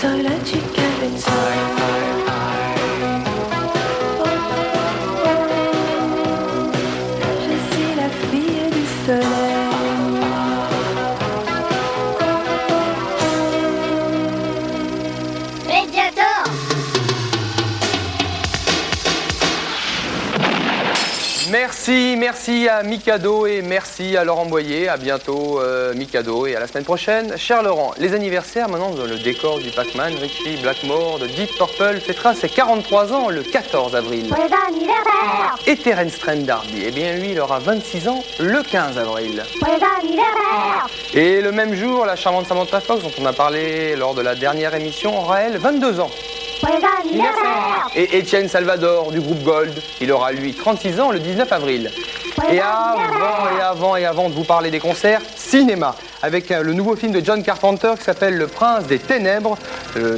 psychological inside. Je suis la fille du soleil. Merci à Mikado et merci à Laurent Boyer. À bientôt Mikado et à la semaine prochaine. Cher Laurent, les anniversaires maintenant dans le décor du Pac-Man, Richie Blackmore de Deep Purple fêtera ses 43 ans le 14 avril. Bon anniversaire! Et Terence Trent D'Arby, eh bien lui il aura 26 ans le 15 avril. Bon anniversaire! Et le même jour, la charmante Samantha Fox dont on a parlé lors de la dernière émission aura elle 22 ans. Bon anniversaire! Et Étienne Salvador du groupe Gold, il aura lui 36 ans le 19 avril. Et avant de vous parler des concerts, cinéma, avec le nouveau film de John Carpenter qui s'appelle Le Prince des Ténèbres.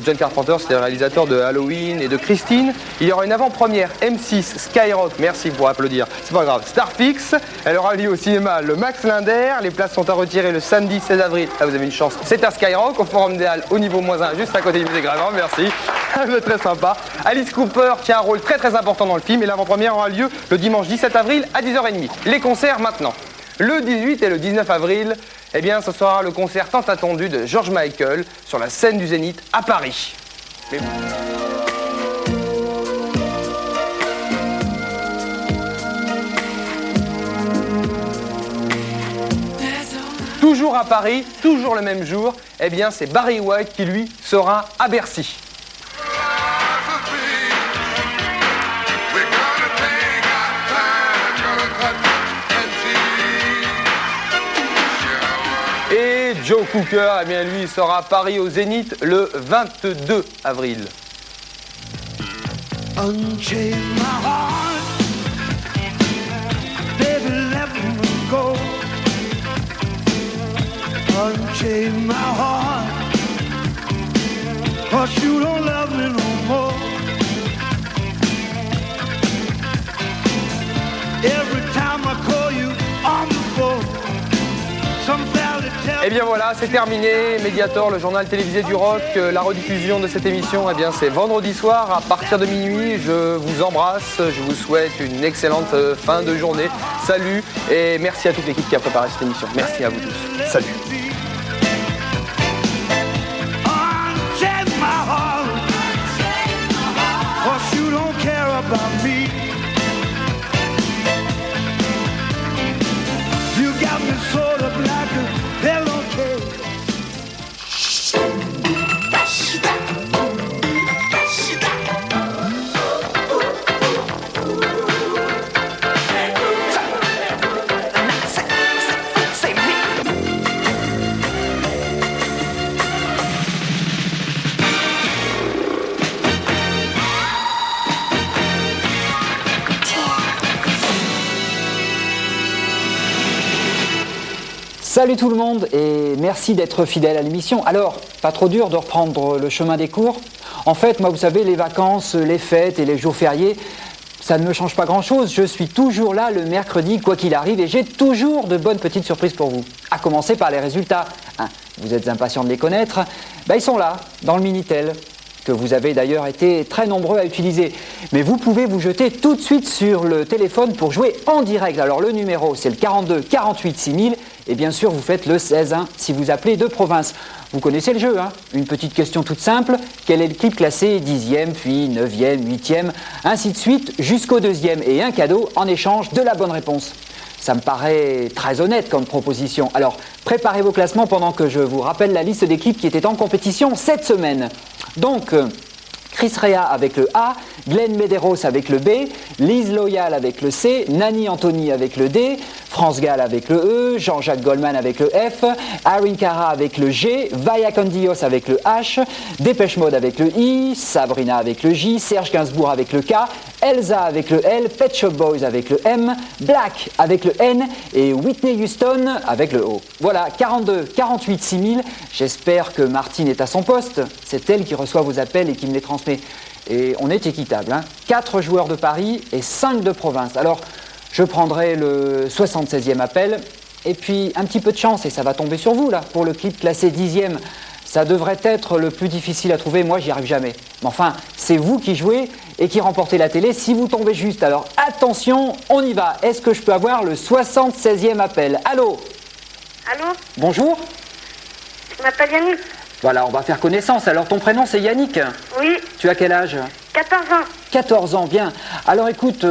John Carpenter, c'est le réalisateur de Halloween et de Christine. Il y aura une avant-première M6 Skyrock, merci pour applaudir, c'est pas grave, Starfix. Elle aura lieu au cinéma le Max Linder. Les places sont à retirer le samedi 16 avril. Ah, vous avez une chance, c'est à Skyrock, au Forum des Halles, au niveau -1, juste à côté du musée Gravin, merci. Très sympa. Alice Cooper tient un rôle très important dans le film et l'avant-première aura lieu le dimanche 17 avril à 10h30. Les concerts maintenant. Le 18 et le 19 avril, eh bien, ce sera le concert tant attendu de George Michael sur la scène du Zénith à Paris. Toujours à Paris, toujours le même jour, eh bien, c'est Barry White qui, lui, sera à Bercy. Et Joe Cooker, eh bien lui, sera à Paris au Zénith le 22 avril. Unchain my heart, baby, let me go. Unchain my heart, 'cause you don't love me no more. Every time I call you on the phone, some fella tell. Eh bien voilà, c'est terminé. Mediator, le journal télévisé du rock, la rediffusion de cette émission, eh bien c'est vendredi soir à partir de minuit. Je vous embrasse, je vous souhaite une excellente fin de journée. Salut et merci à toute l'équipe qui a préparé cette émission. Merci à vous tous. Salut. Unchain my heart, 'cause you don't care about me. You got me sort of like a pillowcase. Salut tout le monde et merci d'être fidèle à l'émission. Alors, pas trop dur de reprendre le chemin des cours. En fait, moi vous savez, les vacances, les fêtes et les jours fériés, ça ne me change pas grand-chose. Je suis toujours là le mercredi, quoi qu'il arrive, et j'ai toujours de bonnes petites surprises pour vous. À commencer par les résultats. Hein, vous êtes impatients de les connaître. Ils sont là, dans le Minitel, que vous avez d'ailleurs été très nombreux à utiliser. Mais vous pouvez vous jeter tout de suite sur le téléphone pour jouer en direct. Alors le numéro, c'est le 42 48 6000. Et bien sûr, vous faites le 16 si vous appelez de province. Vous connaissez le jeu, hein? Une petite question toute simple. Quel est le clip classé 10e, puis 9e, 8e, ainsi de suite, jusqu'au 2e. Et un cadeau en échange de la bonne réponse. Ça me paraît très honnête comme proposition. Alors, préparez vos classements pendant que je vous rappelle la liste des clips qui étaient en compétition cette semaine. Donc, Chris Rea avec le A, Glenn Medeiros avec le B, Liz Loyal avec le C, Nani Anthony avec le D, France Gall avec le E, Jean-Jacques Goldman avec le F, Arin Cara avec le G, Vaya con Dios avec le H, Dépêche Mode avec le I, Sabrina avec le J, Serge Gainsbourg avec le K, Elsa avec le L, Pet Shop Boys avec le M, Black avec le N et Whitney Houston avec le O. Voilà, 42 48 6000. J'espère que Martine est à son poste. C'est elle qui reçoit vos appels et qui me les transmet. Et on est équitable, hein. 4 joueurs de Paris et 5 de province. Alors, je prendrai le 76e appel et puis un petit peu de chance et ça va tomber sur vous là pour le clip classé 10e. Ça devrait être le plus difficile à trouver, moi j'y arrive jamais. Mais enfin, c'est vous qui jouez et qui remportez la télé si vous tombez juste. Alors attention, on y va. Est-ce que je peux avoir le 76e appel? Allô? Allô? Bonjour? Je m'appelle Yannick. Voilà, on va faire connaissance. Alors ton prénom c'est Yannick? Oui, Tu as quel âge? 14 ans. 14 ans, bien. Alors écoute,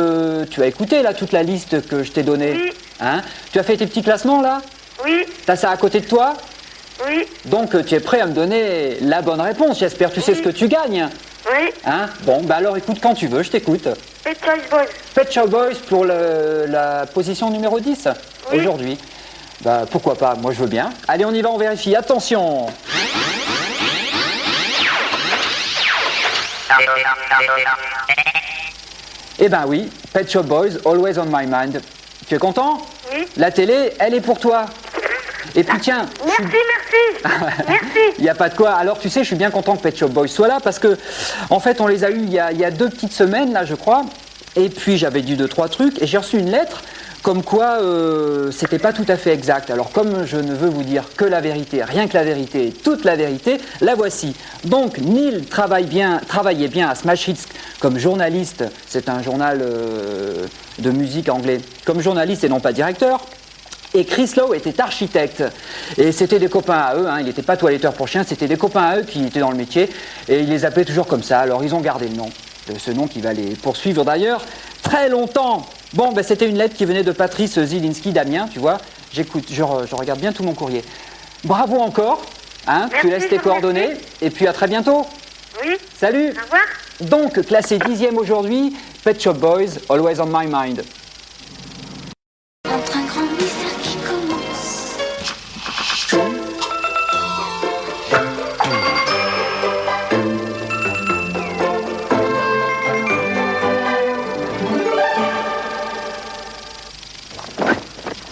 tu as écouté là toute la liste que je t'ai donnée? Oui. Hein? Tu as fait tes petits classements là? Oui, T'as ça à côté de toi? oui, Donc tu es prêt à me donner la bonne réponse, j'espère. Tu sais ce que tu gagnes? oui. Hein? Bon, bah alors écoute quand tu veux, je t'écoute. Pet Shop Boys. Pet Shop Boys pour la position numéro 10 Oui. aujourd'hui. Bah pourquoi pas, moi je veux bien. Allez, on y va, on vérifie. Attention! Eh ben oui, Pet Shop Boys, Always on My Mind. Tu es content? Oui. La télé, elle est pour toi. Et puis tiens, Merci, merci. Merci. il n'y a pas de quoi. Alors tu sais, je suis bien content que Pet Shop Boys soit là parce que, en fait, on les a eus il y a 2 petites semaines, là, je crois. Et puis j'avais dit 2-3 trucs et j'ai reçu une lettre comme quoi c'était pas tout à fait exact. Alors comme je ne veux vous dire que la vérité, rien que la vérité, toute la vérité, la voici. Donc Neil travaillait bien à Smash Hits comme journaliste, c'est un journal de musique anglais, comme journaliste et non pas directeur. Et Chris Lowe était architecte. Et c'était des copains à eux, hein, il n'était pas toiletteur pour chiens, c'était des copains à eux qui étaient dans le métier. Et ils les appelaient toujours comme ça, alors ils ont gardé le nom. Ce nom qui va les poursuivre d'ailleurs très longtemps. Bon, ben, c'était une lettre qui venait de Patrice Zielinski d'Amiens, tu vois. J'écoute, je regarde bien tout mon courrier. Bravo encore, hein, Merci, tu laisses tes je vous coordonnées, remercie. et puis à très bientôt. Oui. Salut. Au revoir. Donc, classé 10e aujourd'hui, Pet Shop Boys, Always on My Mind. Entre un grand mystère qui commence.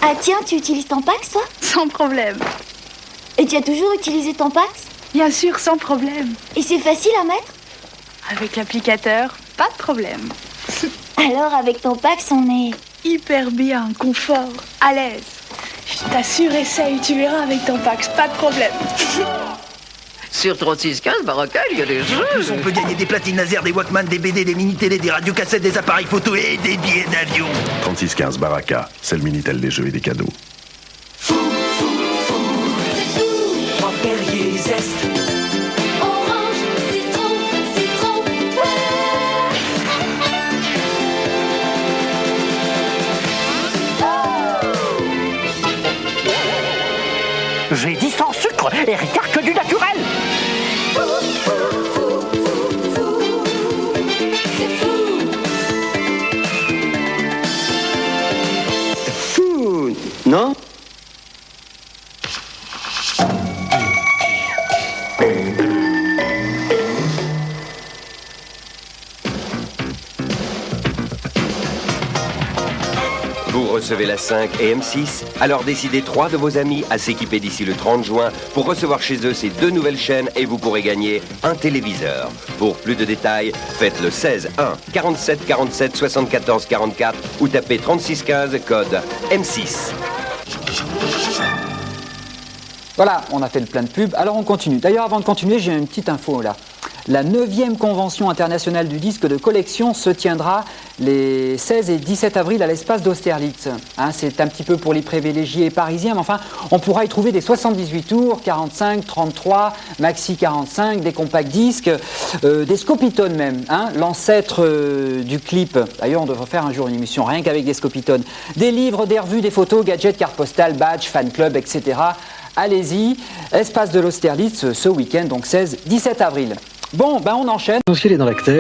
Ah tiens, tu utilises Tampax, toi? Sans problème. Et tu as toujours utilisé Tampax? Bien sûr, sans problème. Et c'est facile à mettre? Avec l'applicateur, pas de problème. Alors avec Tampax, on est... Hyper bien, confort, à l'aise. Je t'assure, essaye, tu verras avec ton Pax, pas de problème. Sur 3615 Baraka, il y a des jeux. Plus on peut gagner des platines laser, des Walkman, des BD, des mini-télé, des radiocassettes, des appareils photo et des billets d'avion. 3615 Baraka, c'est le Minitel des jeux et des cadeaux. Trois Perrier Zest. Orange, citron, citron, J'ai dit sans sucre et rien que du naturel. Fou, non? Vous recevez la 5 et M6, alors décidez 3 de vos amis à s'équiper d'ici le 30 juin pour recevoir chez eux ces 2 nouvelles chaînes et vous pourrez gagner un téléviseur. Pour plus de détails, faites le 16 1 47 47 74 44 ou tapez 3615 code M6. Voilà, on a fait le plein de pubs. Alors on continue. D'ailleurs, avant de continuer, j'ai une petite info là. La 9e convention internationale du disque de collection se tiendra les 16 et 17 avril à l'espace d'Austerlitz. Hein, c'est un petit peu pour les privilégiés parisiens, mais enfin, on pourra y trouver des 78 tours, 45, 33, maxi 45, des compacts disques, des scopitones même, hein, l'ancêtre du clip. D'ailleurs, on devrait faire un jour une émission rien qu'avec des scopitones. Des livres, des revues, des photos, gadgets, cartes postales, badges, fan club, etc. Allez-y, espace de l'Austerlitz ce week-end, donc 16-17 avril. Bon, ben on enchaîne. L'essentiel est dans l'acteur.